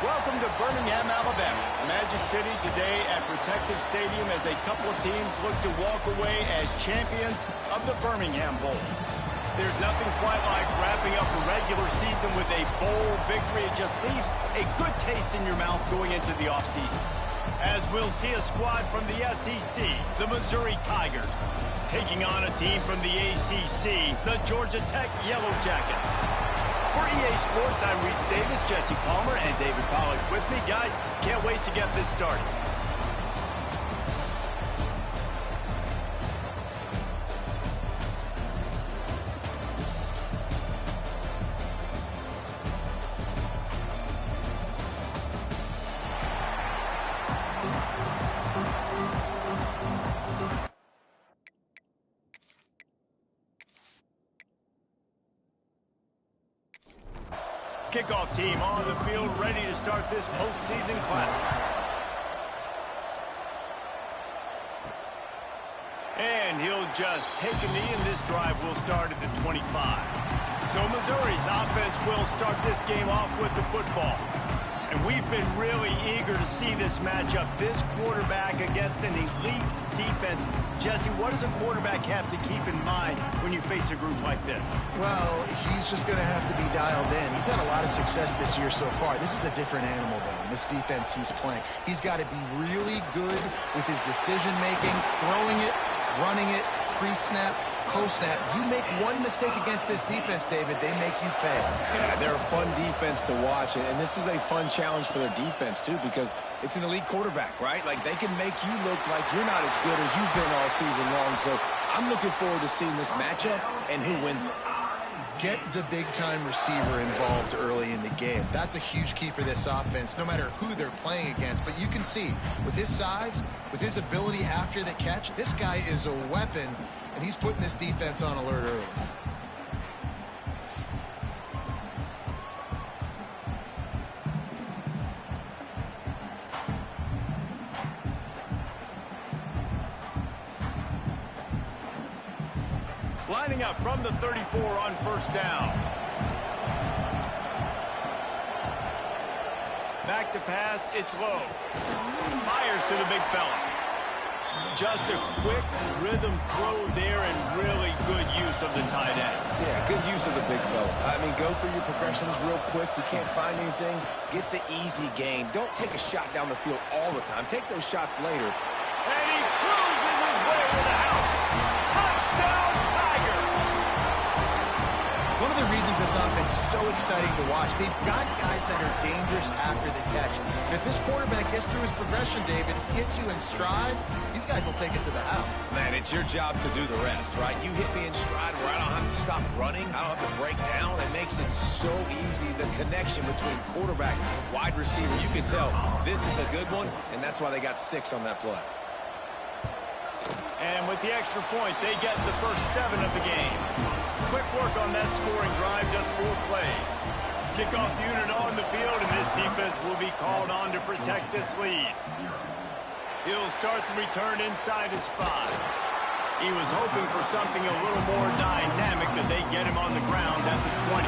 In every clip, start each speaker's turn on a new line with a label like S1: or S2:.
S1: Welcome to Birmingham, Alabama. Magic City today at Protective Stadium as a couple of teams look to walk away as champions of the Birmingham Bowl. There's nothing quite like wrapping up a regular season with a bowl victory. It just leaves a good taste in your mouth going into the offseason. As we'll see a squad from the SEC, the Missouri Tigers, taking on a team from the ACC, the Georgia Tech Yellow Jackets. For EA Sports, I'm Reese Davis, Jesse Palmer, and David Pollack with me. Guys, can't wait to get this started. Kickoff team on the field, ready to start this postseason classic. And he'll just take a knee, and this drive will start at the 25. So Missouri's offense will start this game off with the football. And we've been really eager to see this matchup, this quarterback against an elite defense. Jesse, what does a quarterback have to keep in mind when you face a group like this?
S2: Well, he's just going to have to be dialed in. He's had a lot of success this year so far. This is a different animal, though, this defense he's playing. He's got to be really good with his decision-making, throwing it, running it, pre-snap, post-snap. You make one mistake against this defense, David, they make you pay.
S3: Yeah, they're a fun defense to watch, and this is a fun challenge for their defense, too, because it's an elite quarterback, right? Like, they can make you look like you're not as good as you've been all season long, so I'm looking forward to seeing this matchup and who wins it.
S2: Get the big-time receiver involved early in the game. That's a huge key for this offense, no matter who they're playing against. But you can see, with his size, with his ability after the catch, this guy is a weapon, and he's putting this defense on alert early.
S1: Lining up from the 34 on first down. Back to pass, it's low. Fires to the big fella. Just a quick rhythm throw there and really good use of the tight end.
S3: Yeah, good use of the big fella. I mean, go through your progressions real quick. You can't find anything. Get the easy gain. Don't take a shot down the field all the time. Take those shots later.
S1: And he cruises his way to the house. Touchdown, Tiger!
S2: One of the reasons this offense is so exciting to watch, they've got guys that are dangerous after the catch. And if this quarterback gets through his progression, David, hits you in stride, these guys will take it to the house.
S3: Man, it's your job to do the rest, right? You hit me in stride where I don't have to stop running. I don't have to break down. It makes it so easy. The connection between quarterback, wide receiver, you can tell this is a good one, and that's why they got 6 on that play.
S1: And with the extra point, they get the first 7 of the game. Quick work on that scoring drive, just 4 plays. Kickoff unit on the field, and this defense will be called on to protect this lead. He'll start the return inside his 5. He was hoping for something a little more dynamic, but they get him on the ground at the 20.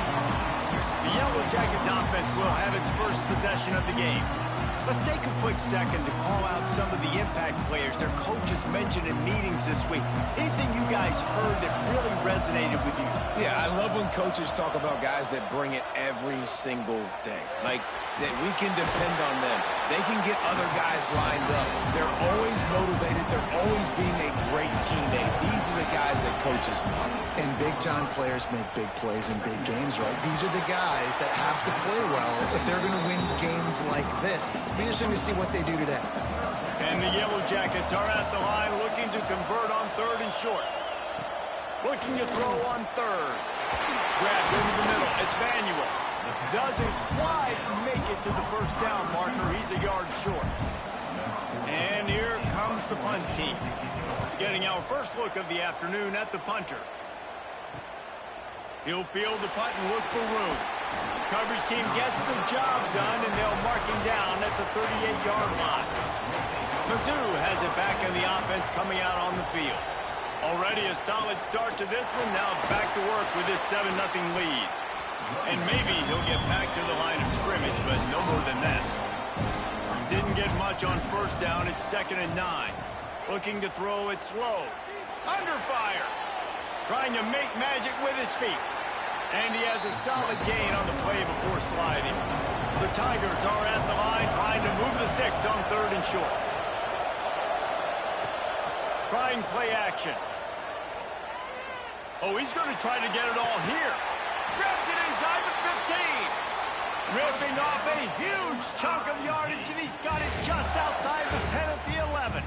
S1: The Yellow Jackets offense will have its first possession of the game. Let's take a quick second to call out some of the impact players their coaches mentioned in meetings this week. Anything you guys heard that really resonated with you?
S3: Yeah, I love when coaches talk about guys that bring it every single day. Like, that we can depend on them. They can get other guys lined up. They're always motivated. They're always being a great teammate. These are the guys that coaches love.
S2: And big-time players make big plays in big games, right? These are the guys that have to play well if they're going to win games like this. Be interesting to see what they do today.
S1: And the Yellow Jackets are at the line looking to convert on 3rd and short. Looking to throw on 3rd. Grabbed into the middle. It's Manuel. Doesn't quite make it to the first down marker. He's a yard short. And here comes the punt team. Getting our first look of the afternoon at the punter. He'll field the punt and look for room. Coverage team gets the job done, and they'll mark him down at the 38-yard line. Mizzou has it back in the offense coming out on the field. Already a solid start to this one. Now back to work with this 7-0 lead. And maybe he'll get back to the line of scrimmage, but no more than that. launch on first down. It's 2nd and 9. Looking to throw, it's low. Under fire. Trying to make magic with his feet. And he has a solid gain on the play before sliding. The Tigers are at the line trying to move the sticks on 3rd and short. Trying play action. Oh, he's going to try to get it all here. Grabs it inside the 15. Ripping off a huge chunk of yardage, and he's got it just outside the 10 at the 11.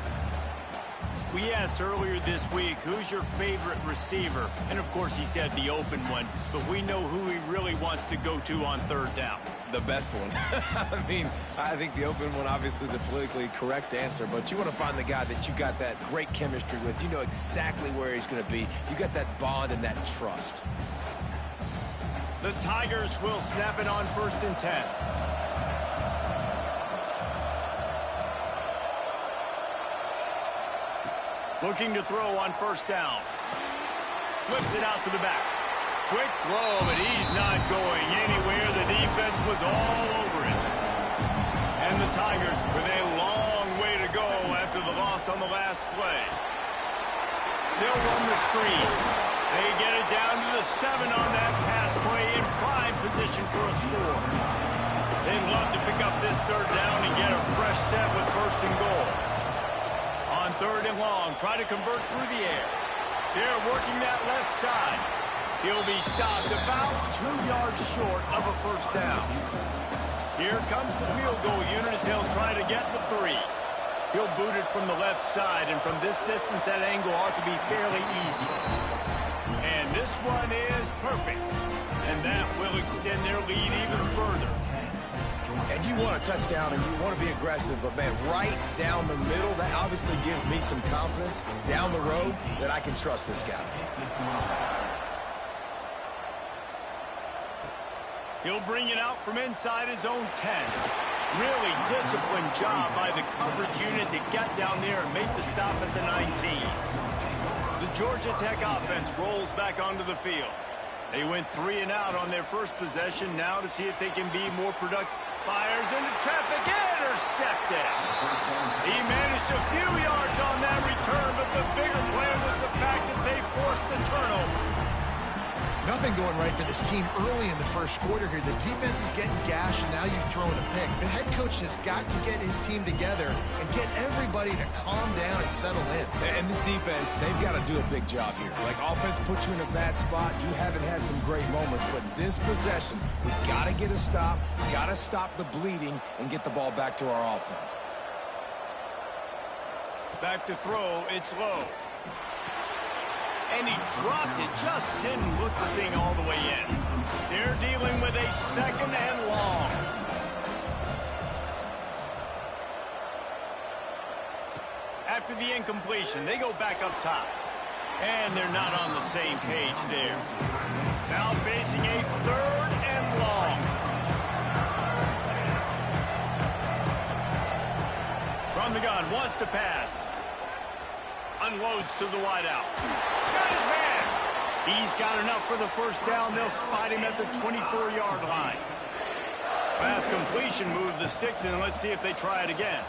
S1: We asked earlier this week, who's your favorite receiver? And, of course, he said the open one. But we know who he really wants to go to on 3rd down.
S3: The best one. I mean, I think the open one, obviously the politically correct answer, but you want to find the guy that you got that great chemistry with. You know exactly where he's going to be. You got that bond and that trust.
S1: The Tigers will snap it on 1st and 10. Looking to throw on 1st down. Flips it out to the back. Quick throw, but he's not going anywhere. The defense was all over it. And the Tigers with a long way to go after the loss on the last play. They'll run the screen. They get it down to the 7 on that pass play in prime position for a score. They'd love to pick up this 3rd down and get a fresh set with 1st and goal. On 3rd and long, try to convert through the air. They're working that left side. He'll be stopped about 2 yards short of a 1st down. Here comes the field goal unit as they'll try to get the 3. He'll boot it from the left side, and from this distance, that angle ought to be fairly easy. And this one is perfect. And that will extend their lead even further.
S3: And you want a touchdown and you want to be aggressive, but man, right down the middle, that obviously gives me some confidence down the road that I can trust this guy.
S1: He'll bring it out from inside his own 10. Really disciplined job by the coverage unit to get down there and make the stop at the 19. The Georgia Tech offense rolls back onto the field. They went 3 and out on their first possession. Now to see if they can be more productive. Fires into traffic, intercepted. He managed a few yards on that return, but the bigger play was the fact that they forced the turnover.
S2: Nothing going right for this team early in the first quarter here. The defense is getting gashed, and now you've thrown a pick. The head coach has got to get his team together and get everybody to calm down and settle in.
S3: And this defense, they've got to do a big job here. Like, offense puts you in a bad spot. You haven't had some great moments, but this possession, we got to get a stop, got to stop the bleeding, and get the ball back to our offense.
S1: Back to throw, it's low. And he dropped it, just didn't look the thing all the way in. They're dealing with a 2nd and long. After the incompletion, they go back up top. And they're not on the same page there. Now facing a 3rd and long. From the gun, wants to pass. Unloads to the wideout. Got his man. He's got enough for the 1st down. They'll spot him at the 24-yard line. Pass completion, move the sticks in. Let's see if they try it again.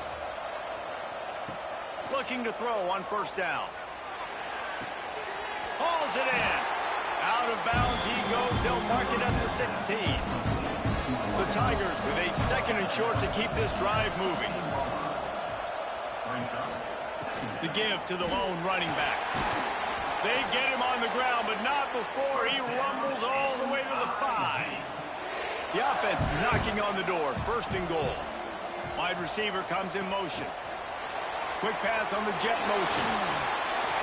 S1: Looking to throw on 1st down. Hauls it in. Out of bounds he goes. They'll mark it at the 16. The Tigers with a 2nd and short to keep this drive moving. The give to the lone running back. They get him on the ground, but not before he rumbles all the way to the 5. The offense knocking on the door. 1st and goal. Wide receiver comes in motion. Quick pass on the jet motion.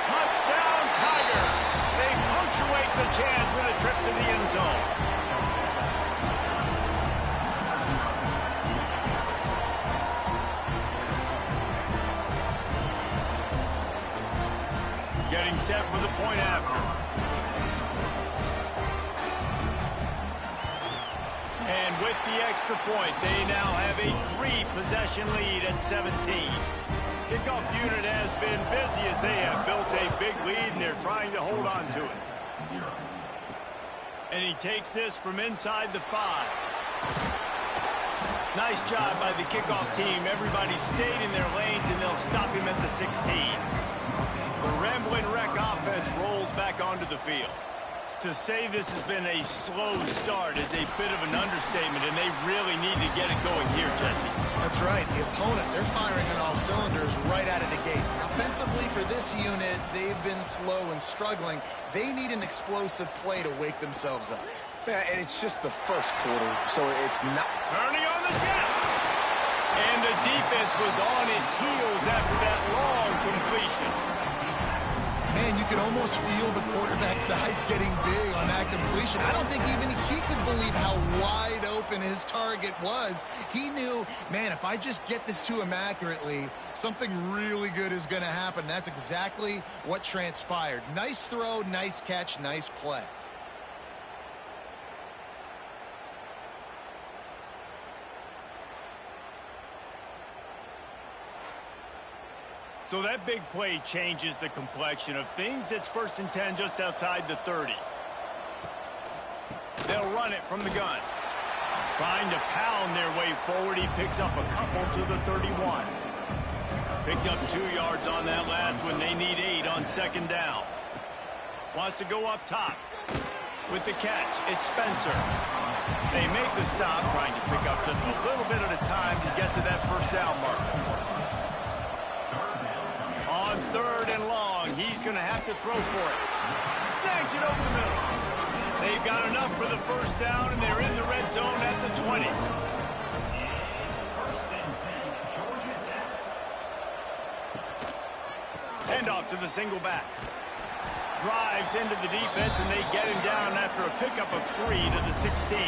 S1: Touchdown, Tigers! They punctuate the chance with a trip to the end zone. Getting set for the point after. And with the extra point, they now have a 3-possession lead at 17. Kickoff unit has been busy as they have built a big lead, and they're trying to hold on to it. And he takes this from inside the 5. Nice job by the kickoff team. Everybody stayed in their lanes, and they'll stop him at the 16. The Ramblin' Wreck offense rolls back onto the field. To say this has been a slow start is a bit of an understatement, and they really need to get it going here, Jesse.
S2: That's right. The opponent, they're firing on all cylinders right out of the gate. Offensively, for this unit, they've been slow and struggling. They need an explosive play to wake themselves up.
S3: Yeah, and it's just the first quarter, so it's not...
S1: Turning on the Jets! And the defense was on its heels after that long completion.
S2: Man, you can almost feel the quarterback's eyes getting big on that completion. I don't think even he could believe how wide open his target was. He knew, man, if I just get this to him accurately, something really good is going to happen. That's exactly what transpired. Nice throw, nice catch, nice play.
S1: So that big play changes the complexion of things. It's 1st and 10 just outside the 30. They'll run it from the gun. Trying to pound their way forward. He picks up a couple to the 31. Picked up 2 yards on that last one. They need 8 on 2nd down. Wants to go up top. With the catch, it's Spencer. They make the stop, trying to pick up just a little bit at a time to get to that 1st down marker. On 3rd and long, he's going to have to throw for it. Snags it over the middle. They've got enough for the 1st down, and they're in the red zone at the 20. Hand off to the single back. Drives into the defense, and they get him down after a pickup of 3 to the 16.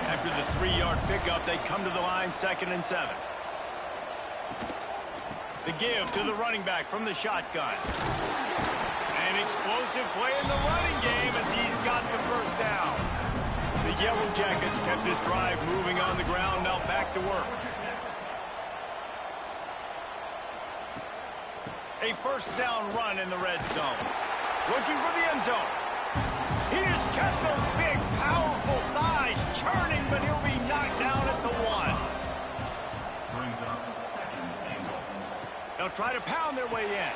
S1: After the 3-yard pickup, they come to the line 2nd and 7. The give to the running back from the shotgun. An explosive play in the running game as he's got the 1st down. The Yellow Jackets kept this drive moving on the ground, now back to work. A 1st down run in the red zone. Looking for the end zone. He just kept those big, powerful thighs churning, but he'll be knocked down at the 1. They'll try to pound their way in.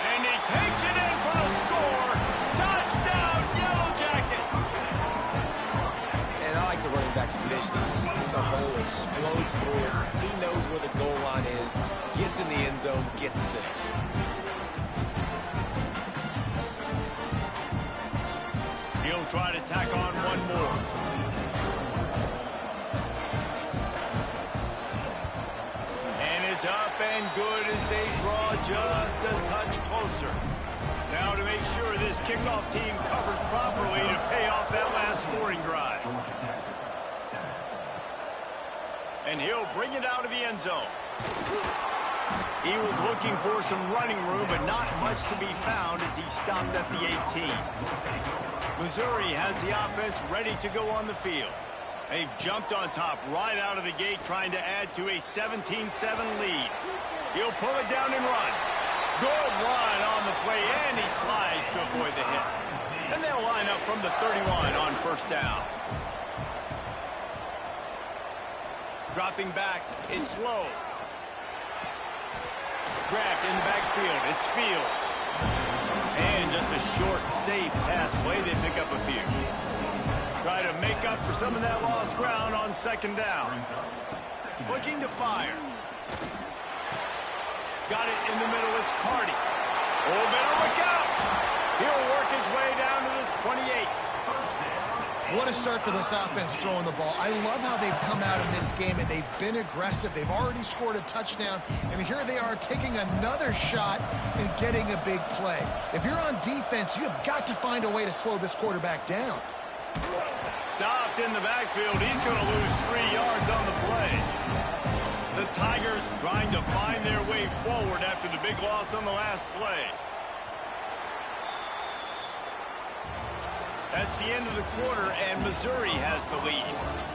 S1: And he takes it in for the score. Touchdown, Yellow Jackets!
S3: And I like the running back's vision. He sees the hole, explodes through it. He knows where the goal line is, gets in the end zone, gets 6.
S1: He'll try to tack on one more. Up and good as they draw just a touch closer. Now to make sure this kickoff team covers properly to pay off that last scoring drive. And he'll bring it out of the end zone. He was looking for some running room, but not much to be found as he stopped at the 18. Missouri has the offense ready to go on the field. They've jumped on top right out of the gate, trying to add to a 17-7 lead. He'll pull it down and run. Good run on the play, and he slides to avoid the hit. And they'll line up from the 31 on 1st down. Dropping back, it's low. Grabbed in the backfield, it's Fields. And just a short, safe pass play, they pick up a few. Try to make up for some of that lost ground on 2nd down. Looking to fire. Got it in the middle, it's Cardi. Oh, better look out! He'll work his way down to the 28.
S2: What a start for this offense throwing the ball. I love how they've come out in this game, and they've been aggressive. They've already scored a touchdown, and here they are taking another shot and getting a big play. If you're on defense, you have got to find a way to slow this quarterback down.
S1: Stopped in the backfield. He's going to lose 3 yards on the play. The Tigers trying to find their way forward after the big loss on the last play. That's the end of the quarter, and Missouri has the lead.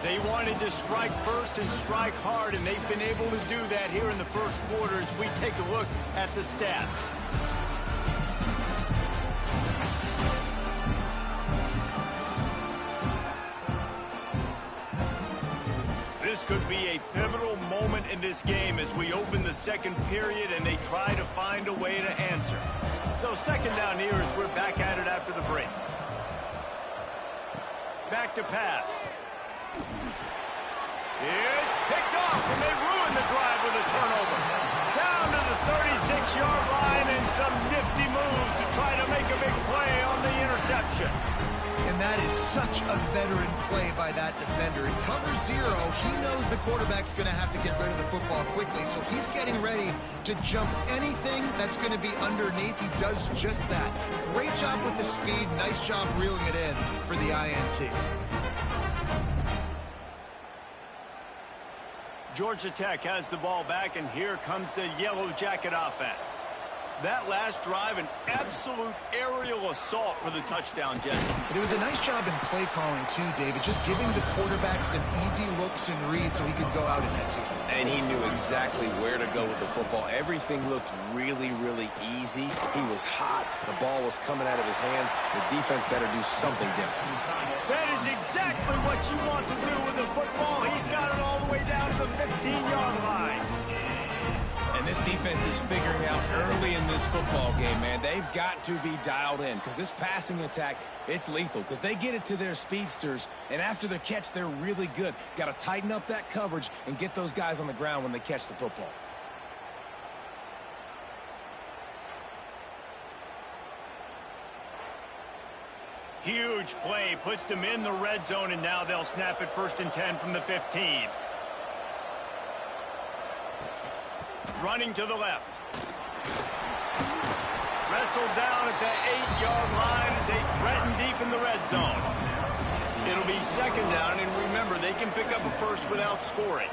S1: They wanted to strike first and strike hard, and they've been able to do that here in the 1st quarter as we take a look at the stats. This could be a pivotal moment in this game as we open the second period and they try to find a way to answer. So second down here as we're back at it after the break. Back to pass. It's picked off, and they ruin the drive with a turnover. Down to the 36-yard line and some nifty moves to try to make a big play on the interception.
S2: And that is such a veteran play by that defender. In cover zero, he knows the quarterback's going to have to get rid of the football quickly, so he's getting ready to jump anything that's going to be underneath. He does just that. Great job with the speed. Nice job reeling it in for the INT.
S1: Georgia Tech has the ball back, and here comes the Yellow Jacket offense. That last drive, an absolute aerial assault for the touchdown, Jesse.
S2: But it was a nice job in play calling, too, David, just giving the quarterback some easy looks and reads so he could go out and execute.
S3: And he knew exactly where to go with the football. Everything looked really, really easy. He was hot. The ball was coming out of his hands. The defense better do something different.
S1: That is exactly what you want to do with the football. He's got it all the way down to the 15-yard line.
S3: And this defense is figuring out early in this football game, man. They've got to be dialed in because this passing attack, it's lethal because they get it to their speedsters, and after the catch, they're really good. Got to tighten up that coverage and get those guys on the ground when they catch the football.
S1: Huge play, puts them in the red zone, and now they'll snap it 1st and 10 from the 15. Running to the left. Wrestled down at the 8-yard line as they threaten deep in the red zone. It'll be second down, and remember, they can pick up a first without scoring.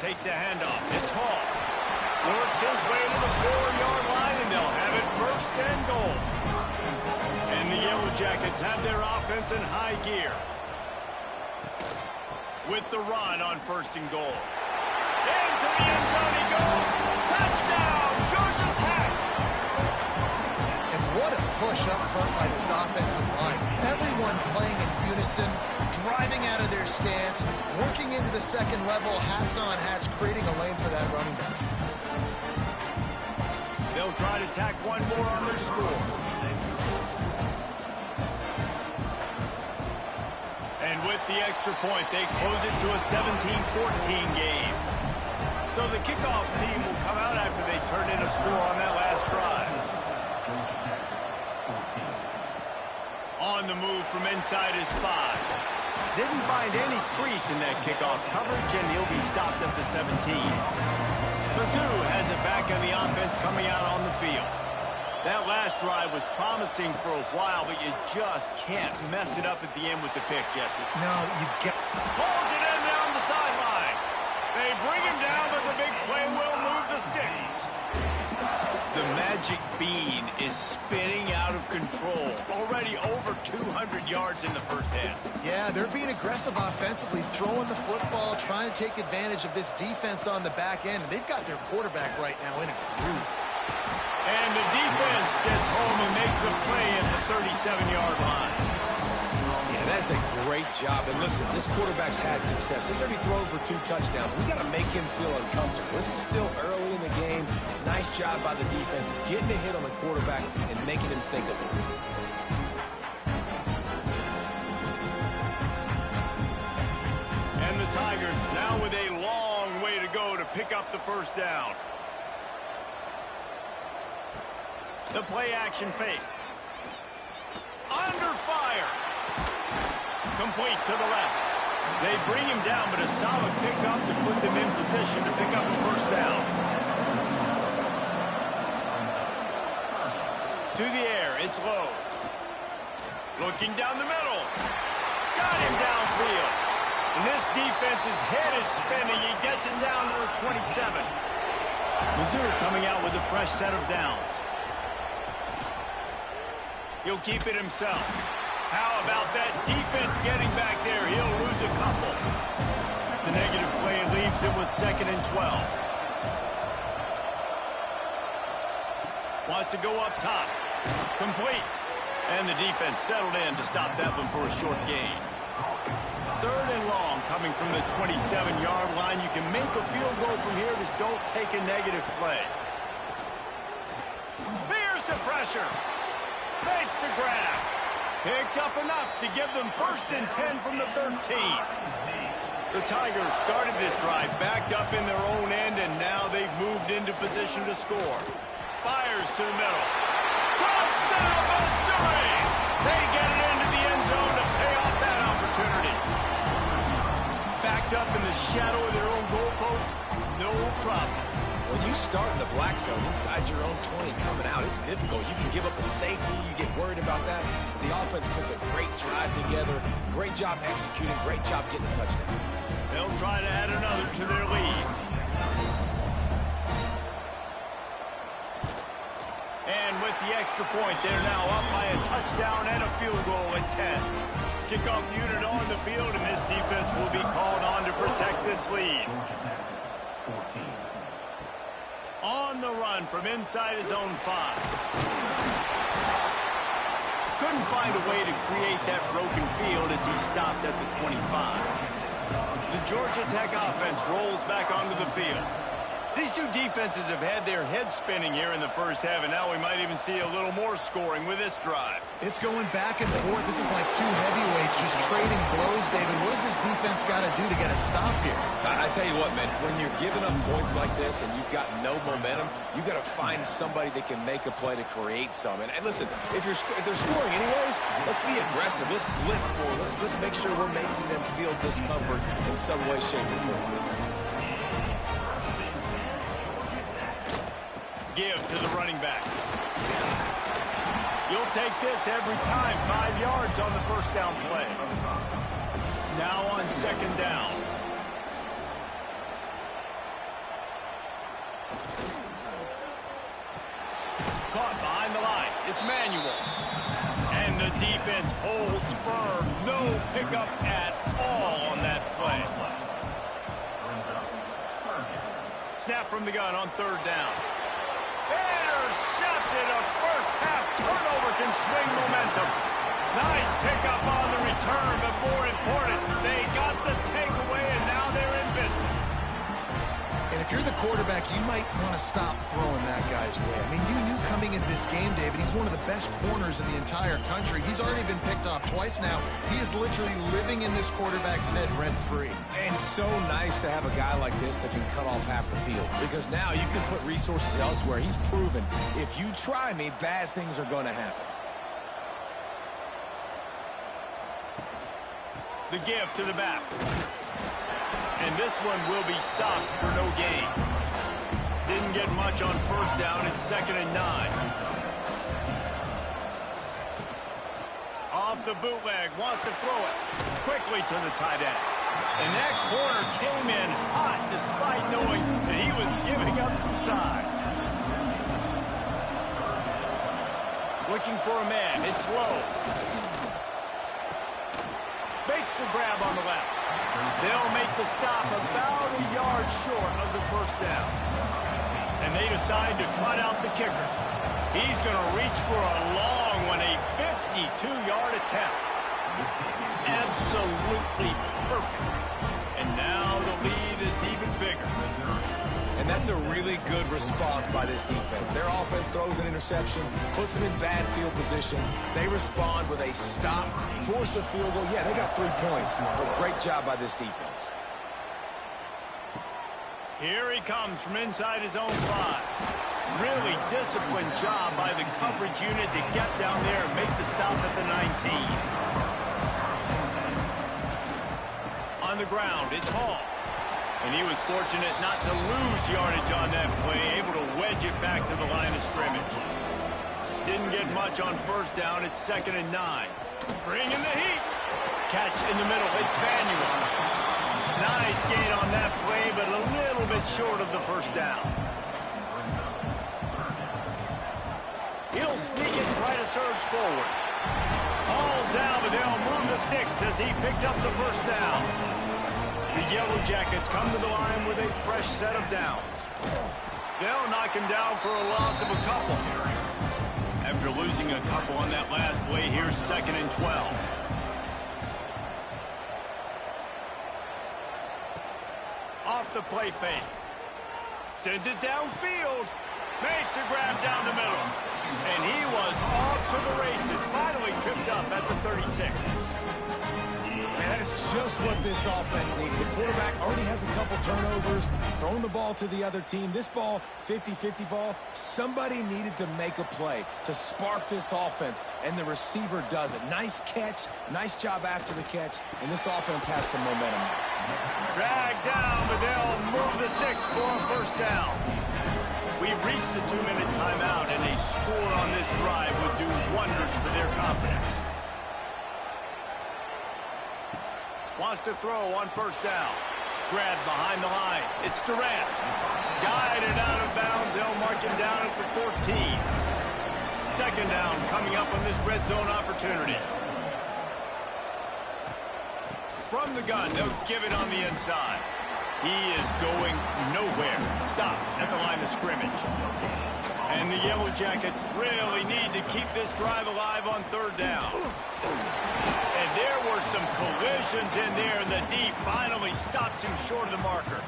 S1: Takes the handoff. It's Hall. Works his way to the 4-yard line, and they'll have it 1st and goal. And the Yellow Jackets have their offense in high gear. With the run on 1st and goal. Into the end zone he goes. Touchdown, Georgia Tech!
S2: And what a push up front by this offensive line. Everyone playing in unison, driving out of their stance, working into the second level, hats on hats, creating a lane for that running back.
S1: They'll try to tack one more on their score. And with the extra point, they close it to a 17-14 game. So the kickoff team will come out after they turn in a score on that last drive. On the move from inside his 5. Didn't find any crease in that kickoff coverage, and he'll be stopped at the 17. Mizzou has it back on the offense coming out on the field. That last drive was promising for a while, but you just can't mess it up at the end with the pick, Jesse.
S2: No, you get...
S1: Pulls it in down the sideline. They bring him down, but the big play will move the sticks. The magic bean is spinning out of control. Already over 200 yards in the first half.
S2: Yeah, they're being aggressive offensively, throwing the football, trying to take advantage of this defense on the back end. They've got their quarterback right now in a groove.
S1: And the defense gets home and makes a play at the 37-yard line.
S3: Yeah, that's a great job. And listen, this quarterback's had success. He's already thrown for 2 touchdowns. We got to make him feel uncomfortable. This is still early in the game. Nice job by the defense, getting a hit on the quarterback and making him think a little bit.
S1: And the Tigers now with a long way to go to pick up the first down. The play action fake. Under fire. Complete to the left. They bring him down, but a solid pickup to put them in position to pick up a first down. To the air, it's low. Looking down the middle. Got him downfield. And this defense's head is spinning. He gets it down to the 27. Missouri coming out with a fresh set of downs. He'll keep it himself. How about that defense getting back there? He'll lose a couple. The negative play leaves him with 2nd and 12. Wants to go up top. Complete. And the defense settled in to stop that one for a short gain. Third and long coming from the 27-yard line. You can make a field goal from here. Just don't take a negative play. Here's the pressure. Makes the grab. Picks up enough to give them 1st and 10 from the 13. The Tigers started this drive backed up in their own end, and now they've moved into position to score. Fires to the middle. Touchdown, Missouri! They get it into the end zone to pay off that opportunity. Backed up in the shadow of their own goalpost, no problem.
S3: When you start in the black zone inside your own 20 coming out, it's difficult. You can give up a safety. You get worried about that. The offense puts a great drive together. Great job executing. Great job getting a touchdown.
S1: They'll try to add another to their lead. And with the extra point, they're now up by a touchdown and a field goal at 10. Kickoff unit on the field, and this defense will be called on to protect this lead. On the run from inside his own 5. Couldn't find a way to create that broken field as he stopped at the 25. The Georgia Tech offense rolls back onto the field. These two defenses have had their heads spinning here in the first half, and now we might even see a little more scoring with this drive.
S2: It's going back and forth. This is like two heavyweights just trading blows, David. What does this defense got to do to get a stop here?
S3: I tell you what, man, when you're giving up points like this and you've got no momentum, you got to find somebody that can make a play to create some. And listen, if they're scoring anyways, let's be aggressive. Let's blitz more. Let's make sure we're making them feel discomfort in some way, shape, or form.
S1: Give to the running back. You'll take this every time. 5 yards on the first down play. Now on 2nd down. Caught behind the line. It's Manuel. And the defense holds firm. No pickup at all on that play. Snap from the gun on 3rd down. Intercepted. A first-half turnover can swing momentum. Nice pickup on the return, but more important, they got the takeaway, and now they're in business.
S2: And if you're the quarterback, you might want to stop throwing that guy's way. I mean, you knew coming into this game, David, he's one of the best corners in the entire country. He's already been picked off twice now. He is literally living in this quarterback's head rent-free.
S3: And so nice to have a guy like this that can cut off half the field, because now you can put resources elsewhere. He's proven, if you try me, bad things are going to happen.
S1: The give to the back. And this one will be stopped for no gain. Didn't get much on 1st down. It's 2nd and 9. Off the bootleg. Wants to throw it quickly to the tight end. And that corner came in hot despite knowing that he was giving up some size. Looking for a man. It's low. Makes the grab on the left. They'll make the stop about a yard short of the 1st down. And they decide to trot out the kicker. He's going to reach for a long one, a 52-yard attempt. Absolutely perfect. And now the lead is even bigger.
S3: And that's a really good response by this defense. Their offense throws an interception, puts them in bad field position. They respond with a stop, force a field goal. Yeah, they got 3 points, but great job by this defense.
S1: Here he comes from inside his own 5. Really disciplined job by the coverage unit to get down there and make the stop at the 19. On the ground, it's Hall. And he was fortunate not to lose yardage on that play, able to wedge it back to the line of scrimmage. Didn't get much on 1st down. It's 2nd and 9. Bringing the heat. Catch in the middle. It's Manuel. Nice gain on that play, but a little bit short of the 1st down. He'll sneak it and try to surge forward. All down, but they'll move the sticks as he picks up the 1st down. The Yellow Jackets come to the line with a fresh set of downs. They'll knock him down for a loss of a couple. After losing a couple on that last play, here's 2nd and 12. off the play fake. Sends it downfield. Makes the grab down the middle. And he was off to the races. Finally tripped up at the 36.
S3: Man, that is just what this offense needed. The quarterback already has a couple turnovers, throwing the ball to the other team. This ball, 50-50 ball, somebody needed to make a play to spark this offense, and the receiver does it. Nice catch, nice job after the catch, and this offense has some momentum now.
S1: Dragged down, but they'll move the sticks for a first down. We've reached the 2-minute timeout, and a score on this drive would do wonders for their confidence. Wants to throw on first down. Grab behind the line. It's Durant. Guided out of bounds. They'll mark him down at the 14. Second down coming up on this red zone opportunity. From the gun, they'll give it on the inside. He is going nowhere. Stop at the line of scrimmage. And the Yellow Jackets really need to keep this drive alive on third down. And there were some collisions in there, and the D finally stops him short of the marker.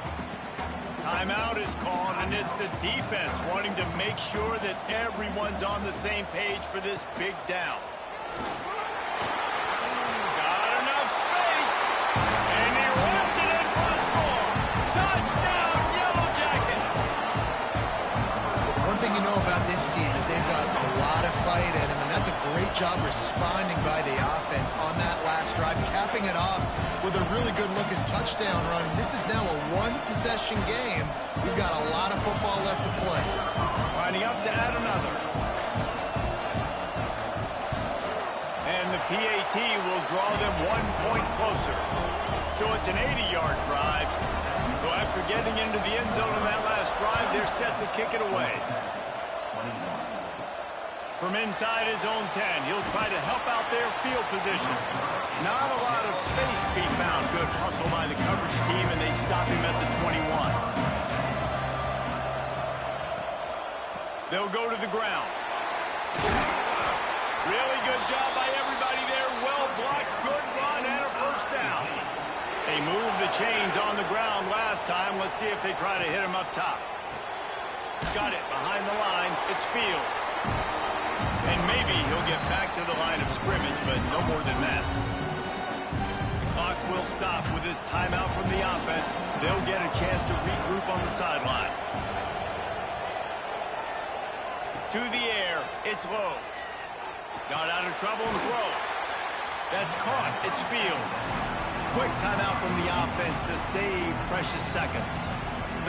S1: Timeout is called, and it's the defense wanting to make sure that everyone's on the same page for this big down. Got enough space, and he runs it in for the score. Touchdown, Yellow Jackets!
S2: One thing you know about this team is they've got a lot of fight in them, and that's a great job responding by the offense on that last drive, capping it off with a really good-looking touchdown run. This is now a one-possession game. We've got a lot of football left to play.
S1: Lining up to add another. And the PAT will draw them 1 point closer. So it's an 80-yard drive. So after getting into the end zone in that last drive, they're set to kick it away. From inside his own 10, he'll try to help out their field position. Not a lot of space to be found. Good hustle by the coverage team, and they stop him at the 21. They'll go to the ground. Really good job by everybody there. Well blocked, good run, and a first down. They moved the chains on the ground last time. Let's see if they try to hit him up top. Got it behind the line. It's Fields. And maybe he'll get back to the line of scrimmage, but no more than that. The clock will stop with this timeout from the offense. They'll get a chance to regroup on the sideline. To the air, it's low. Got out of trouble and throws. That's caught. It's Fields. Quick timeout from the offense to save precious seconds.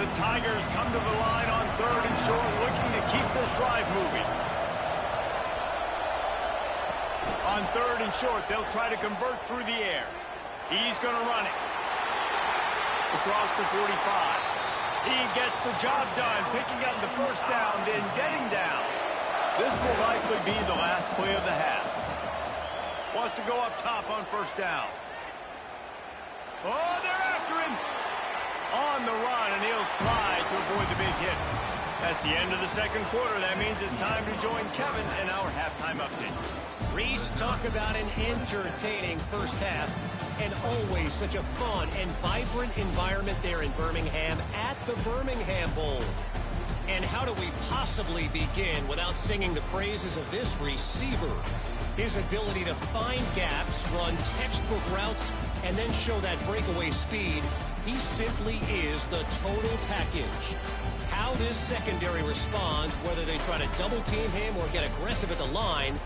S1: The Tigers come to the line on third and short, looking to keep this drive moving. On third and short, they'll try to convert through the air. He's going to run it. Across the 45. He gets the job done, picking up the first down, then getting down. This will likely be the last play of the half. Wants to go up top on first down. Oh, they're after him. On the run, and he'll slide to avoid the big hit. That's the end of the second quarter. That means it's time to join Kevin in our halftime update.
S4: Reese, talk about an entertaining first half, and always such a fun and vibrant environment there in Birmingham at the Birmingham Bowl. And how do we possibly begin without singing the praises of this receiver? His ability to find gaps, run textbook routes, and then show that breakaway speed. He simply is the total package. How this secondary responds, whether they try to double-team him or get aggressive at the line,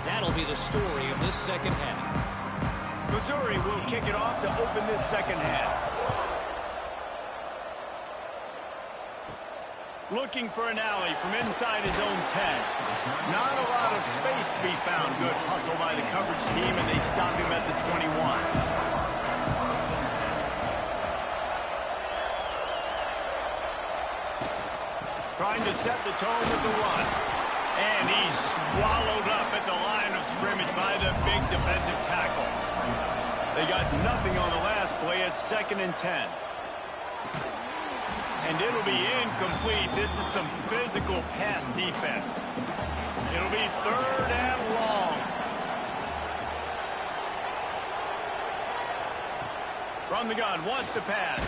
S4: that'll be the story of this second half.
S1: Missouri will kick it off to open this second half. Looking for an alley from inside his own 10. Not a lot of space to be found. Good hustle by the coverage team, and they stop him at the 21. Trying to set the tone with the run. And he's swallowed up at the line of scrimmage by the big defensive tackle. They got nothing on the last play. It's 2nd and 10. And it'll be incomplete. This is some physical pass defense. It'll be 3rd and long. From the gun, wants to pass.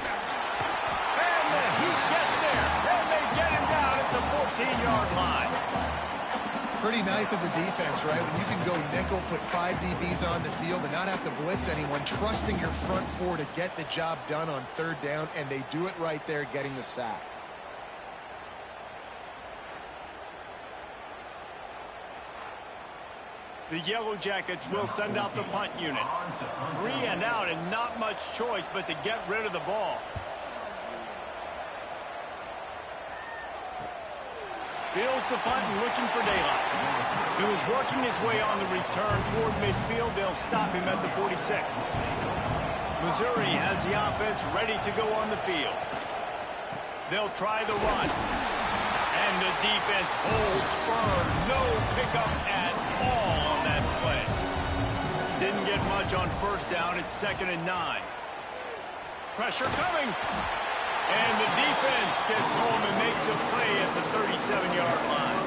S1: the heat gets there, and they get him down at the 14-yard line.
S2: Pretty nice as a defense, right? When you can go nickel, put 5 DBs on the field and not have to blitz anyone, trusting your front four to get the job done on third down, and they do it right there, getting the sack.
S1: The Yellow Jackets will send out the punt unit. 3 and out and not much choice but to get rid of the ball. Fields the punt and looking for daylight. He was working his way on the return toward midfield. They'll stop him at the 46. Missouri has the offense ready to go on the field. They'll try the run. And the defense holds firm. No pickup at all on that play. Didn't get much on first down. It's 2nd and 9. Pressure coming. And the defense gets home and makes a play at the 37-yard line.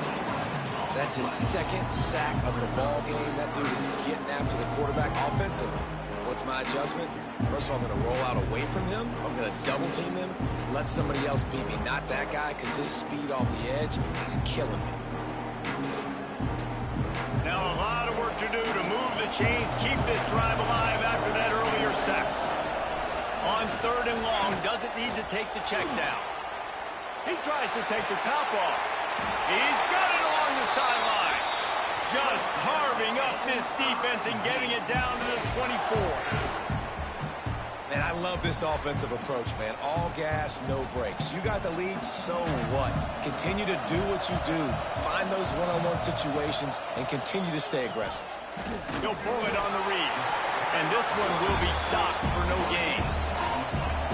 S3: That's his 2nd sack of the ball game. That dude is getting after the quarterback offensively. What's my adjustment? First of all, I'm going to roll out away from him. I'm going to double team him. Let somebody else beat me. Not that guy, because his speed off the edge is killing me.
S1: Now a lot of work to do to move the chains, keep this drive alive after that earlier sack. On 3rd and long, doesn't need to take the check down. He tries to take the top off. He's got it along the sideline. Just carving up this defense and getting it down to the 24.
S3: Man, I love this offensive approach, man. All gas, no brakes. You got the lead, so what? Continue to do what you do. Find those one-on-one situations and continue to stay aggressive.
S1: He'll pull it on the read. And this one will be stopped for no gain.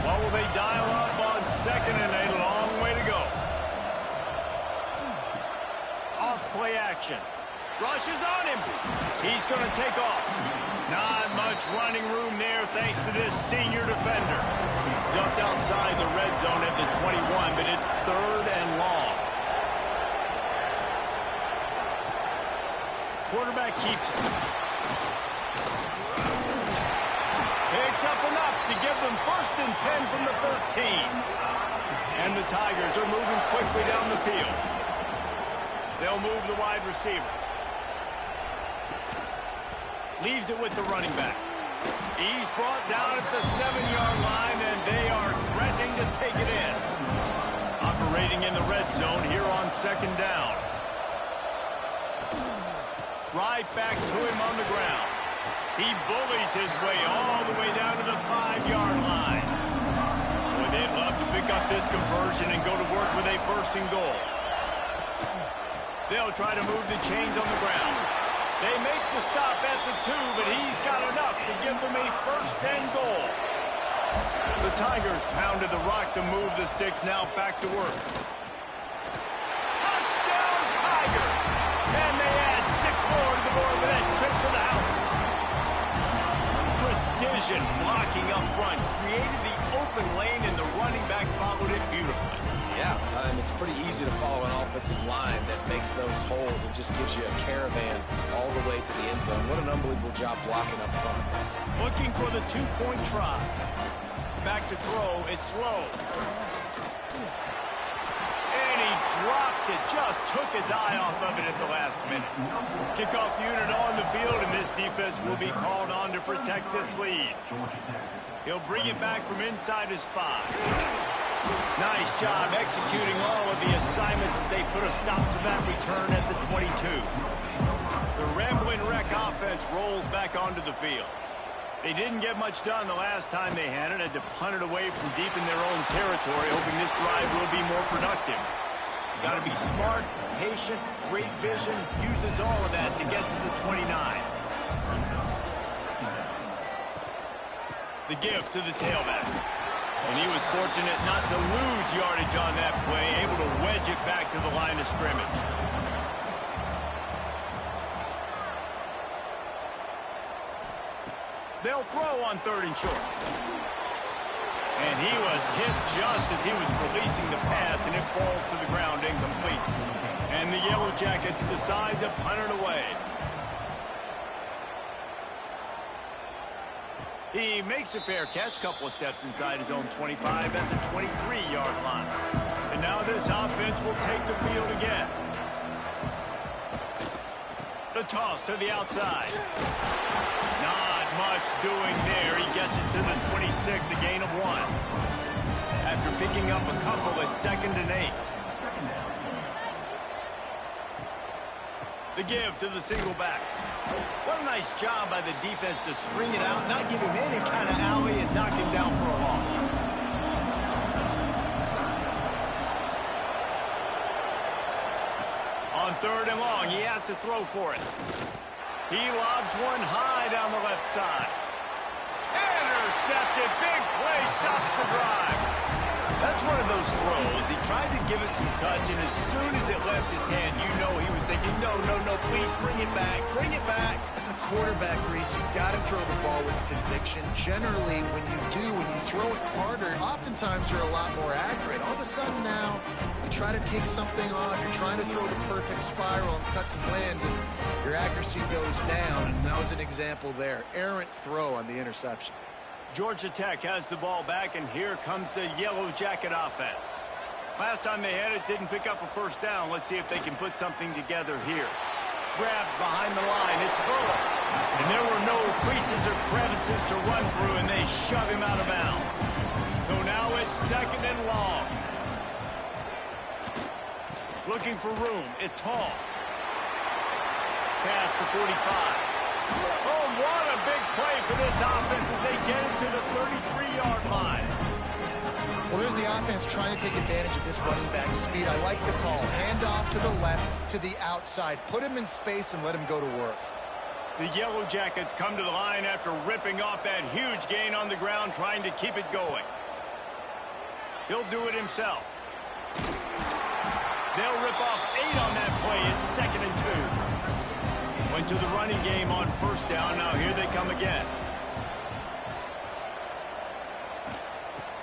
S1: What will they dial up on 2nd and a long way to go? Off play action. Rushes on him. He's going to take off. Not much running room there thanks to this senior defender. Just outside the red zone at the 21, but it's 3rd and long. Quarterback keeps it. Picks up enough to give them 1st and 10 from the 13. And the Tigers are moving quickly down the field. They'll move the wide receiver. Leaves it with the running back. He's brought down at the 7-yard line, and they are threatening to take it in. Operating in the red zone here on 2nd down. Right back to him on the ground. He bullies his way all the way down to the 5-yard line. Boy, they'd love to pick up this conversion and go to work with a 1st and goal. They'll try to move the chains on the ground. They make the stop at the 2, but he's got enough to give them a 1st and goal. The Tigers pounded the rock to move the sticks, now back to work. Touchdown, Tigers! And they add 6 more to the board with that trip to the house. Precision blocking up front created the open lane, and the running back followed it beautifully.
S3: Yeah, it's pretty easy to follow an offensive line that makes those holes and just gives you a caravan all the way to the end zone. What an unbelievable job blocking up front.
S1: Looking for the 2-point try. Back to throw, it's low. And he drops it, just took his eye off of it at the last minute. Kickoff unit on the field, and this defense will be called on to protect this lead. He'll bring it back from inside his 5. Nice job executing all of the assignments as they put a stop to that return at the 22. The Ramblin' Wreck offense rolls back onto the field. They didn't get much done the last time they had it. Had to punt it away from deep in their own territory, hoping this drive will be more productive. Got to be smart, patient, great vision, uses all of that to get to the 29. The give to the tailback. And he was fortunate not to lose yardage on that play, able to wedge it back to the line of scrimmage. They'll throw on 3rd and short. And he was hit just as he was releasing the pass, and it falls to the ground incomplete. And the Yellow Jackets decide to punt it away. He makes a fair catch, couple of steps inside his own 25 at the 23-yard line. And now this offense will take the field again. The toss to the outside. Not much doing there. He gets it to the 26, a gain of 1. After picking up a couple at 2nd and 8. The give to the single back. What a nice job by the defense to string it out, not give him any kind of alley, and knock him down for a loss. On 3rd and long, he has to throw for it. He lobs one high down the left side. Intercepted. Big play. Stops the drive. That's one of those throws. He tried to give it some touch, and as soon as it left his hand, you know he was thinking, no, no, no, please bring it back. Bring it back.
S2: As a quarterback, Reese, you've got to throw the ball with conviction. Generally, when you throw it harder, oftentimes you're a lot more accurate. All of a sudden now, you try to take something off. You're trying to throw the perfect spiral and cut the wind, and your accuracy goes down, and that was an example there. Errant throw on the interception.
S1: Georgia Tech has the ball back, and here comes the Yellow Jacket offense. Last time they had it, didn't pick up a first down. Let's see if they can put something together here. Grabbed behind the line. It's Burrow. And there were no creases or crevices to run through, and they shove him out of bounds. So now it's 2nd and long. Looking for room. It's Hall. Past the 45. Oh, what a big play for this offense as they get it to the 33-yard line.
S2: Well, there's the offense trying to take advantage of this running back speed. I like the call. Hand off to the left, to the outside. Put him in space and let him go to work.
S1: The Yellow Jackets come to the line after ripping off that huge gain on the ground, trying to keep it going. He'll do it himself. They'll rip off 8 on that play. It's 2nd and 2. Went to the running game on 1st down. Now here they come again.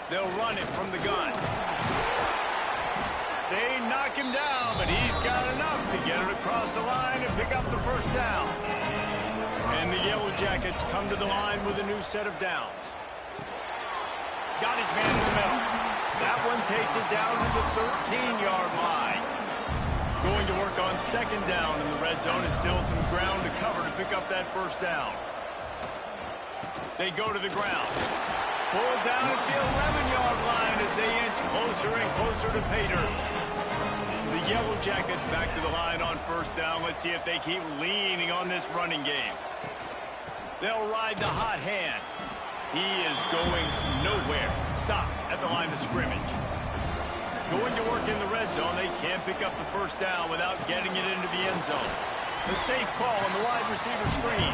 S1: They'll run it from the gun. They knock him down, but he's got enough to get it across the line and pick up the 1st down. And the Yellow Jackets come to the line with a new set of downs. Got his man in the middle. That one takes it down to the 13-yard line. Going to work on 2nd down in the red zone, and still some ground to cover to pick up that 1st down. They go to the ground. Pulled down at the 11-yard line as they inch closer and closer to pay dirt. The Yellow Jackets back to the line on 1st down. Let's see if they keep leaning on this running game. They'll ride the hot hand. He is going nowhere. Stop at the line of scrimmage. Going to work in the red zone. They can't pick up the 1st down without getting it into the end zone. The safe call on the wide receiver screen.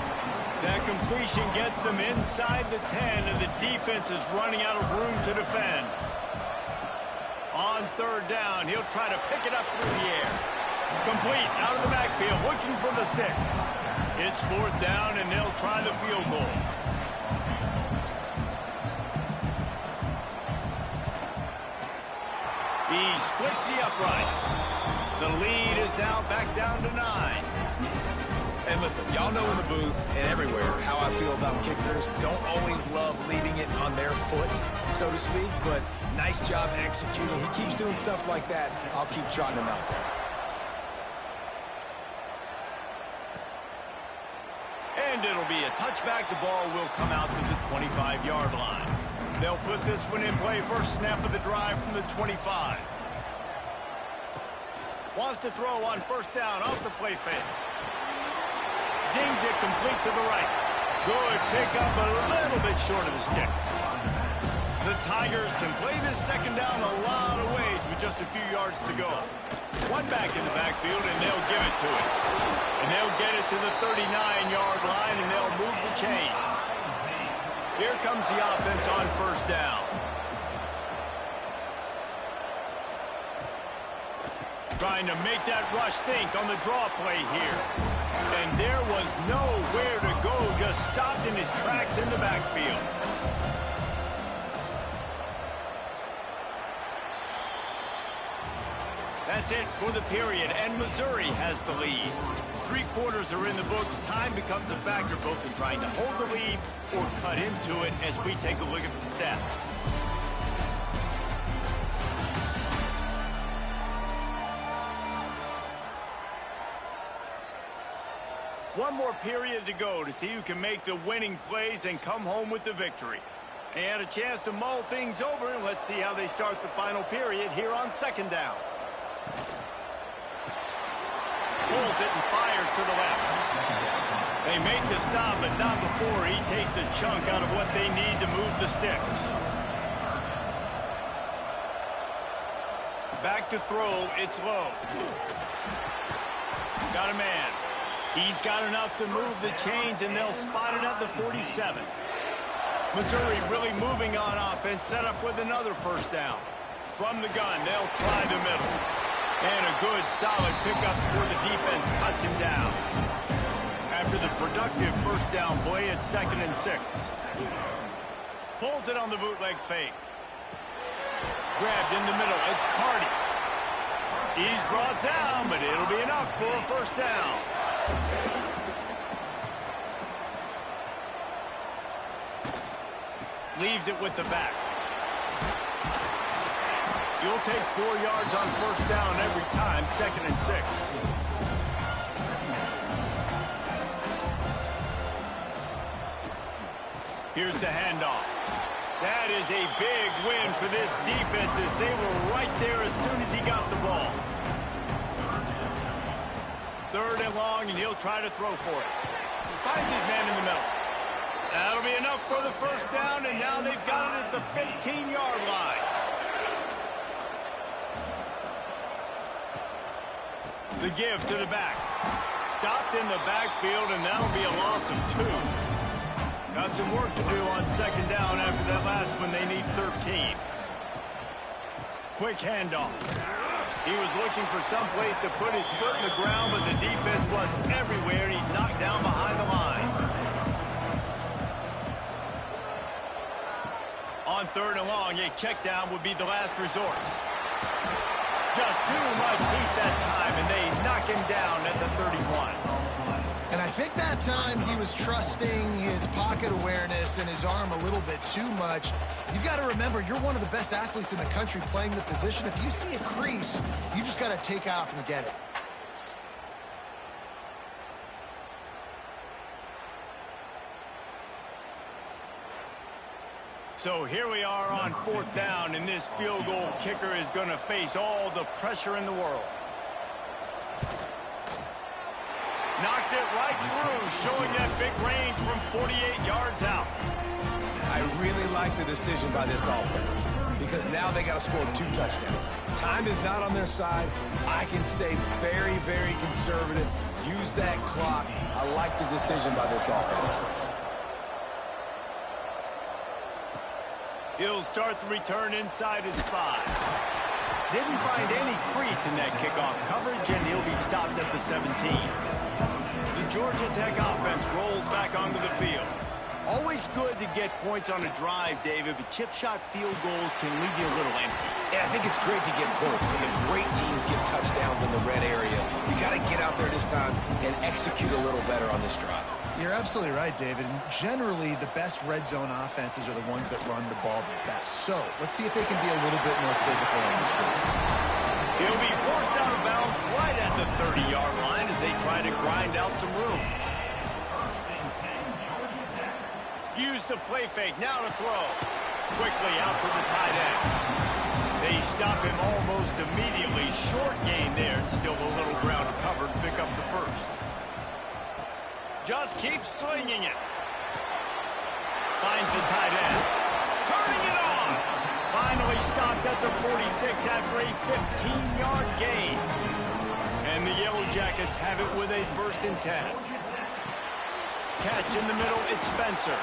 S1: That completion gets them inside the 10, and the defense is running out of room to defend. On 3rd down, he'll try to pick it up through the air. Complete out of the backfield, looking for the sticks. It's 4th down, and they'll try the field goal. He splits the uprights. The lead is now back down to 9.
S3: And listen, y'all know in the booth and everywhere how I feel about kickers. Don't always love leaving it on their foot, so to speak, but nice job executing. He keeps doing stuff like that. I'll keep trotting him out there.
S1: And it'll be a touchback. The ball will come out to the 25-yard line. They'll put this one in play. First snap of the drive from the 25. Wants to throw on 1st down off the play fake. Zings it complete to the right. Good pickup, but a little bit short of the sticks. The Tigers can play this 2nd down a lot of ways with just a few yards to go. One back in the backfield, and they'll give it to it. And they'll get it to the 39-yard line, and they'll move the chains. Here comes the offense on 1st down. Trying to make that rush think on the draw play here. And there was nowhere to go, just stopped in his tracks in the backfield. That's it for the period, and Missouri has the lead. 3 quarters are in the books. Time becomes a factor both in trying to hold the lead or cut into it as we take a look at the stats. One more period to go to see who can make the winning plays and come home with the victory. They had a chance to mull things over, and let's see how they start the final period here on second down. Pulls it and fires to the left. They make the stop, but not before he takes a chunk out of what they need to move the sticks. Back to throw, it's low. Got a man. He's got enough to move the chains, and they'll spot it at the 47. Missouri really moving on offense, set up with another first down. From the gun, they'll try the middle. And a good, solid pickup before the defense cuts him down. After the productive first down play, it's 2nd and 6. Pulls it on the bootleg fake. Grabbed in the middle, it's Cardi. He's brought down, but it'll be enough for a first down. Leaves it with the back. You'll take 4 yards on first down every time, 2nd and 6. Here's the handoff. That is a big win for this defense as they were right there as soon as he got the ball. 3rd and long, and he'll try to throw for it. Finds his man in the middle. That'll be enough for the first down, and now they've got it at the 15-yard line. The give to the back. Stopped in the backfield, and that'll be a loss of 2. Got some work to do on second down after that last one. They need 13. Quick handoff. He was looking for some place to put his foot in the ground, but the defense was everywhere, and he's knocked down behind the line. On 3rd and long, a check down would be the last resort. Just too much heat that time, and they knock him down at the 31.
S2: And I think that time he was trusting his pocket awareness and his arm a little bit too much. You've got to remember, you're one of the best athletes in the country playing the position. If you see a crease, you just got to take off and get it.
S1: So here we are on 4th down, and this field goal kicker is going to face all the pressure in the world. Knocked it right through, showing that big range from 48 yards out.
S3: I really like the decision by this offense because now they got to score 2 touchdowns. Time is not on their side. I can stay very, very conservative. Use that clock. I like the decision by this offense.
S1: He'll start the return inside his 5. Didn't find any crease in that kickoff coverage, and he'll be stopped at the 17. The Georgia Tech offense rolls back onto the field. Always good to get points on a drive, David, but chip shot field goals can leave you a little empty.
S3: Yeah, I think it's great to get points, but the great teams get touchdowns in the red area. You got to get out there this time and execute a little better on this drive.
S2: You're absolutely right, David. And generally, the best red zone offenses are the ones that run the ball the best. So let's see if they can be a little bit more physical on this group.
S1: He'll be forced out of bounds right at the 30-yard line as they try to grind out some room. Use the play fake, now to throw. Quickly out to the tight end. They stop him almost immediately. Short gain there, and still a little ground to cover to pick up the first. Just keeps slinging it. Finds the tight end. Turning it on. Finally stopped at the 46 after a 15-yard gain. And the Yellow Jackets have it with a 1st and 10. Catch in the middle, it's Spencer.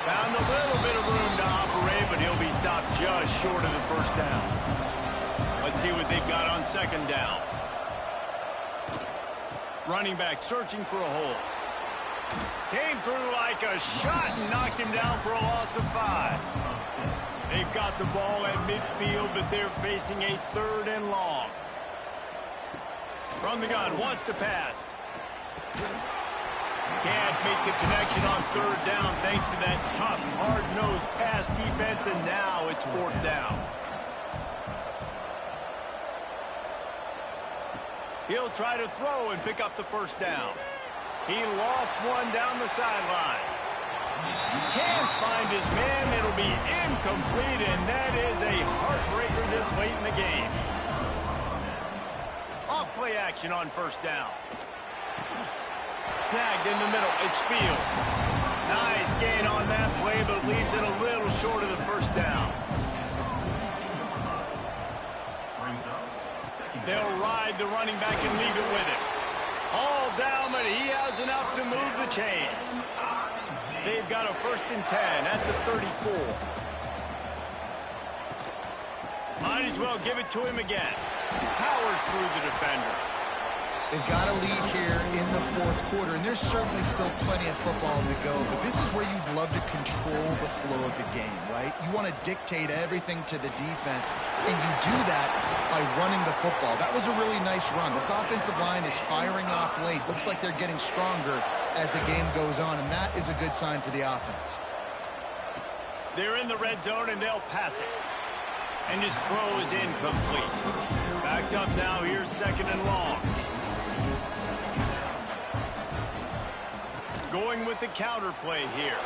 S1: Found a little bit of room to operate, but he'll be stopped just short of the first down. Let's see what they've got on 2nd down. Running back searching for a hole. Came through like a shot and knocked him down for a loss of 5. They've got the ball at midfield, but they're facing a 3rd and long. From the gun, wants to pass. can't make the connection on third down thanks to that tough, hard-nosed pass defense, and now it's fourth down. He'll try to throw and pick up the first down. He lost one down the sideline. Can't find his man. It'll be incomplete, and that is a heartbreaker this late in the game. Off-play action on first down. Snagged in the middle. It's Fields. Nice gain on that play, but leaves it a little short of the first down. They'll ride the running back and leave it with him. All down, but he has enough to move the chains. They've got a 1st and 10 at the 34. Might as well give it to him again. Powers through the defender.
S2: They've got a lead here in the fourth quarter, and there's certainly still plenty of football to go, but this is where you'd love to control the flow of the game, right? You want to dictate everything to the defense, and you do that by running the football. That was a really nice run. This offensive line is firing off late. Looks like they're getting stronger as the game goes on, and that is a good sign for the offense.
S1: They're in the red zone, and they'll pass it. And his throw is incomplete. Backed up now. Here's 2nd and long. Going with the counter play here.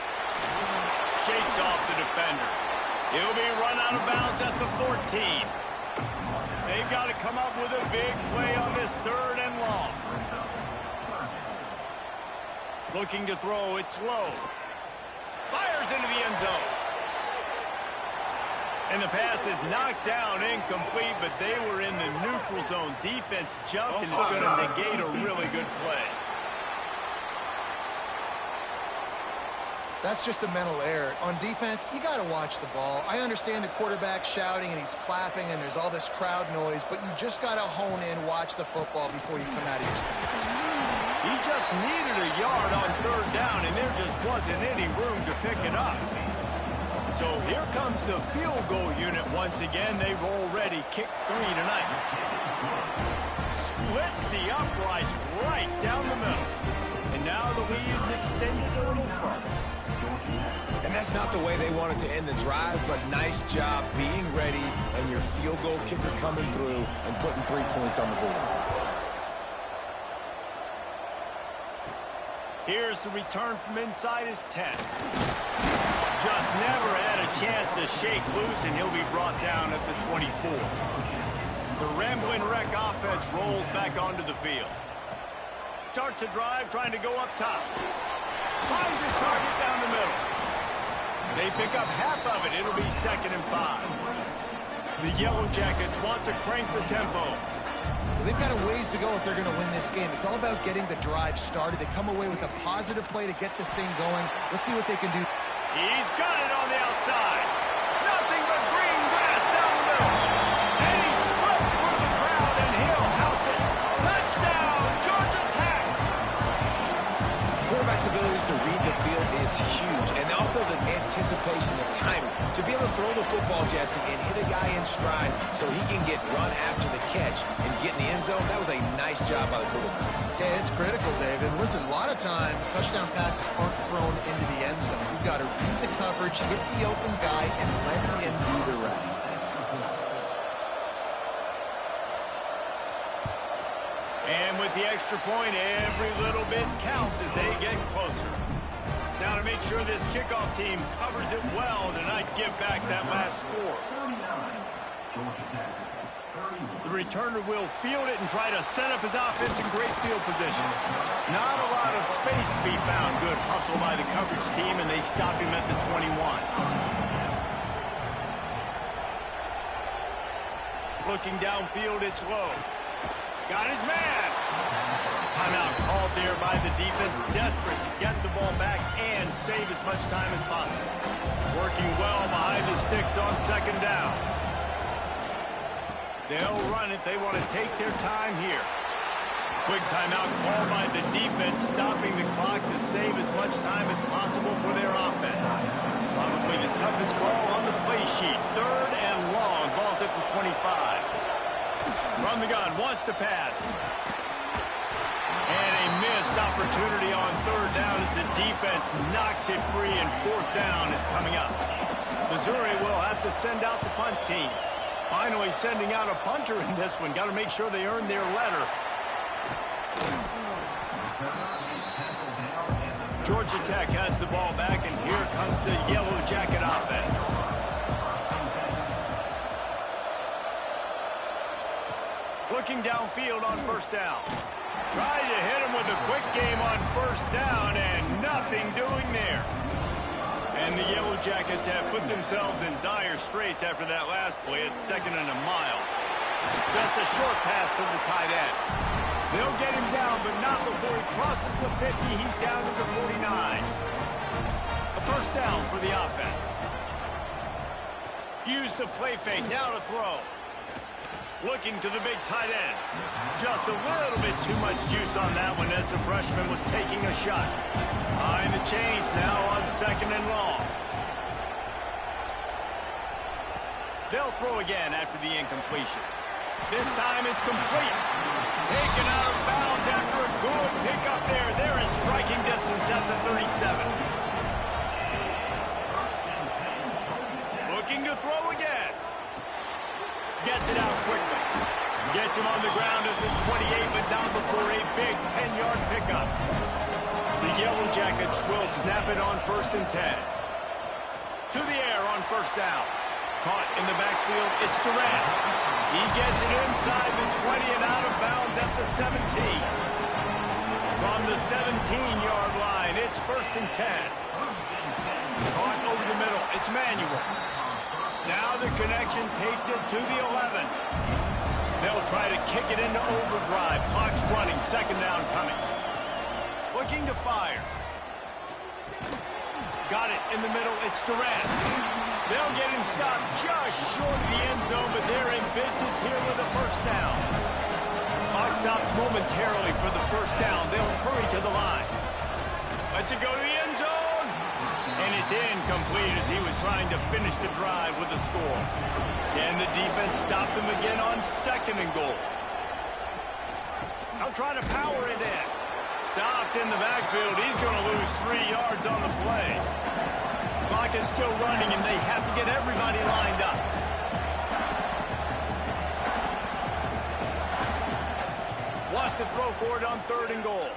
S1: Shakes off the defender. He'll be run out of bounds at the 14. They've got to come up with a big play on this 3rd and long. Looking to throw. It's low. Fires into the end zone. And the pass is knocked down, incomplete, but they were in the neutral zone. Defense jumped, and it's going to negate a really good play.
S2: That's just a mental error. On defense, you got to watch the ball. I understand the quarterback shouting and he's clapping and there's all this crowd noise, but you just got to hone in, watch the football before you come out of your stance.
S1: He just needed a yard on 3rd down, and there just wasn't any room to pick it up. So here comes the field goal unit once again. They've already kicked 3 tonight. Splits the uprights right down the middle. And now the lead's extended a little further.
S3: And that's not the way they wanted to end the drive, but nice job being ready and your field goal kicker coming through and putting 3 points on the board.
S1: Here's the return from inside his 10. Just never had a chance to shake loose, and he'll be brought down at the 24. The rambling wreck offense rolls back onto the field. Starts a drive trying to go up top. Finds his target down the middle. They pick up half of it. It'll be 2nd and 5. The Yellow Jackets want to crank the tempo.
S2: Well, they've got a ways to go if they're going to win this game. It's all about getting the drive started. They come away with a positive play to get this thing going. Let's see what they can do.
S1: He's got it on the outside. Nothing but green grass down the middle. And he slipped through the crowd, and he'll house it. Touchdown, Georgia Tech.
S3: Quarterback's abilities to read the field is huge, and also the anticipation, the timing. To be able to throw the football, Jesse, and hit a guy in stride so he can get run after the catch and get in the end zone, that was a nice job by the quarterback.
S2: Yeah, it's critical, David. Listen, a lot of times touchdown passes aren't thrown into the end zone. You've got to read the coverage, hit the open guy, and let him do the rest.
S1: And with the extra point, every little bit counts as they get closer. Now to make sure this kickoff team covers it well to not give back that last score. The returner will field it and try to set up his offense in great field position. Not a lot of space to be found. Good hustle by the coverage team, and they stop him at the 21. Looking downfield, it's low. Got his man. Timeout called there by the defense, desperate to get the ball back and save as much time as possible. Working well behind the sticks on 2nd down. They'll run it. They want to take their time here. Quick timeout called by the defense, stopping the clock to save as much time as possible for their offense. Probably the toughest call on the play sheet. 3rd and long. Ball's at the 25. From the gun, wants to pass. And a miss missed opportunity on third down as the defense knocks it free, and fourth down is coming up. Missouri will have to send out the punt team. Finally sending out a punter in this one. Got to make sure they earn their letter. Georgia Tech has the ball back, and here comes the Yellow Jacket offense. Looking downfield on first down. Trying to hit him with a quick game on first down, and nothing doing there. And the Yellow Jackets have put themselves in dire straits after that last play. It's 2nd and a mile. Just a short pass to the tight end. They'll get him down, but not before he crosses the 50. He's down to the 49. A first down for the offense. Use the play fake. Now to throw. Looking to the big tight end. Just a little bit too much juice on that one as the freshman was taking a shot. Behind the chains now on 2nd and long. They'll throw again after the incompletion. This time it's complete. Taken out of bounds after a good pickup there. They're in striking distance at the 37. Looking to throw again. Gets it out quickly. Gets him on the ground at the 28, but not before a big 10-yard pickup. The Yellow Jackets will snap it on 1st and 10. To the air on first down. Caught in the backfield, it's Durant. He gets it inside the 20 and out of bounds at the 17. From the 17-yard line, it's 1st and 10. Caught over the middle, it's Manuel. Now the connection takes it to the 11. They'll try to kick it into overdrive. Clock's running, 2nd down coming. Looking to fire. Got it in the middle, it's Durant. They'll get him stopped just short of the end zone, but they're in business here with a first down. Clock stops momentarily for the first down. They'll hurry to the line. Lets it go to the end zone. And it's incomplete as he was trying to finish the drive with a score. Can the defense stop them again on 2nd and goal? I'll try to power it in. Stopped in the backfield. He's going to lose 3 yards on the play. Clock is still running, and they have to get everybody lined up. Wants to throw for it on 3rd and goal.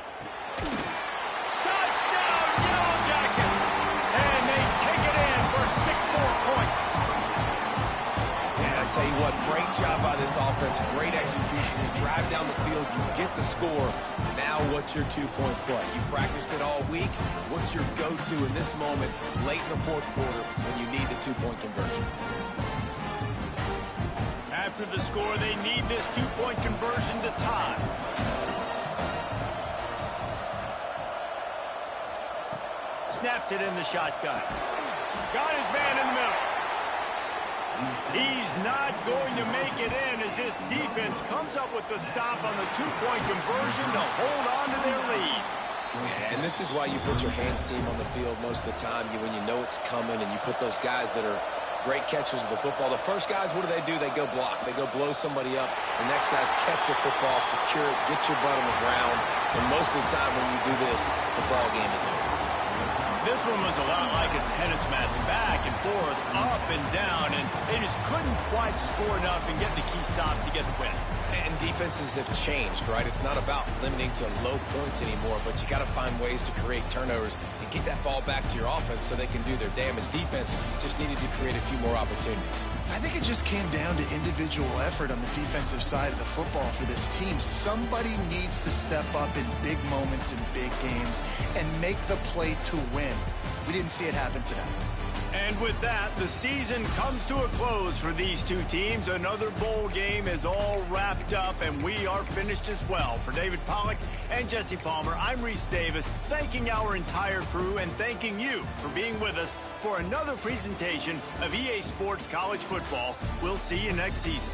S1: Touchdown, Yellow Jackets! And they take it in for 6 more points.
S3: Yeah, I tell you what, great job by this offense. Great execution. You drive down the field, you get the score. Now what's your 2-point play? You practiced it all week. What's your go-to in this moment late in the 4th quarter when you need the 2-point conversion?
S1: After the score, they need this 2-point conversion to tie. Snapped it in the shotgun. Got his man in the middle. He's not going to make it in as this defense comes up with the stop on the 2-point conversion to hold on to their lead.
S3: Yeah, and this is why you put your hands team on the field most of the time when you know it's coming, and you put those guys that are great catchers of the football. The first guys, what do? They go block. They go blow somebody up. The next guys catch the football, secure it, get your butt on the ground. And most of the time when you do this, the ball game is over.
S1: This one was a lot like a tennis match, back and forth, up and down, and they just couldn't quite score enough and get the key stop to get the win.
S3: And defenses have changed, right? It's not about limiting to low points anymore, but you got to find ways to create turnovers and get that ball back to your offense so they can do their damage. Defense just needed to create a few more opportunities.
S2: I think it just came down to individual effort on the defensive side of the football for this team. Somebody needs to step up in big moments in big games and make the play to win. We didn't see it happen today.
S1: And with that, the season comes to a close for these two teams. Another bowl game is all wrapped up, and we are finished as well. For David Pollack and Jesse Palmer, I'm Reese Davis, thanking our entire crew and thanking you for being with us for another presentation of EA Sports College Football. We'll see you next season.